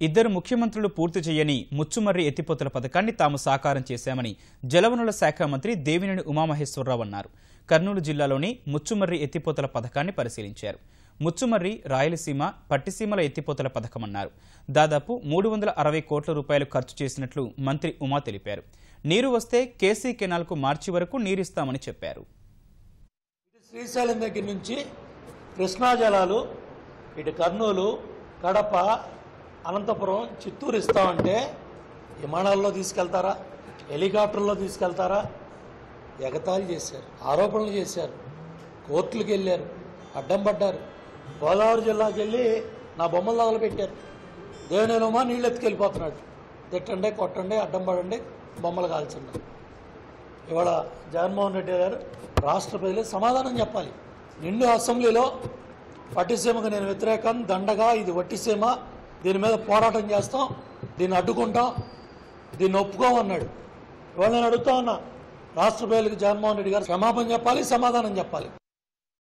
ఇద్దరు ముఖ్యమంత్రులు పూర్తి చేయని ముచ్చుమర్రి ఎత్తిపోతల పథకాన్ని తాము సాకారం చేశామని జలవనరుల శాఖ మంత్రి దేవినేని ఉమామహేశ్వరరావు అన్నారు. కర్నూలు జిల్లాలోని ముచ్చుమర్రి ఎత్తిపోతల పథకాన్ని పరిశీలించారు. ముచ్చుమర్రి రాయలసీమ, పట్టిసీమల ఎత్తిపోతల పథకమన్నారు. దాదాపు 360 కోట్ల రూపాయలు ఖర్చు చేసినట్లు మంత్రి ఉమా తెలిపారు. నీరు వస్తే కేసీ కెనాల్కు మార్చి వరకు నీరిస్తామని చెప్పారు. శ్రీశైలం దగ్గర నుంచి కృష్ణా జలాలు ఇటు కర్నూలు, కడప, అనంతపురం, చిత్తూరు ఇస్తామంటే విమానాల్లో తీసుకెళ్తారా, హెలికాప్టర్లో తీసుకెళ్తారా? ఎగతాళి చేశారు, ఆరోపణలు చేశారు, కోర్టులకు వెళ్ళారు, అడ్డం పడ్డారు. గోదావరి జిల్లాకి వెళ్ళి నా బొమ్మలు తగలు పెట్టారు. దేవినేనమ్మా నీళ్ళు ఎత్తుకెళ్ళిపోతున్నాడు, తిట్టండి, కొట్టండి, అడ్డం పడండి, బొమ్మలు కాల్చండి. ఇవాళ జగన్మోహన్ రెడ్డి గారు రాష్ట్ర ప్రజలకు సమాధానం చెప్పాలి. నిండు అసెంబ్లీలో పట్టిసీమకు నేను వ్యతిరేకం, దండగా, ఇది వట్టిసీమ, దీని మీద పోరాటం చేస్తాం, దీన్ని అడ్డుకుంటాం, దీన్ని ఒప్పుకోమన్నాడు. ఇవాళ నేను అడుగుతా ఉన్నా, రాష్ట్ర ప్రజలకు జగన్మోహన్ రెడ్డి గారు క్షమాపణ చెప్పాలి, సమాధానం చెప్పాలి.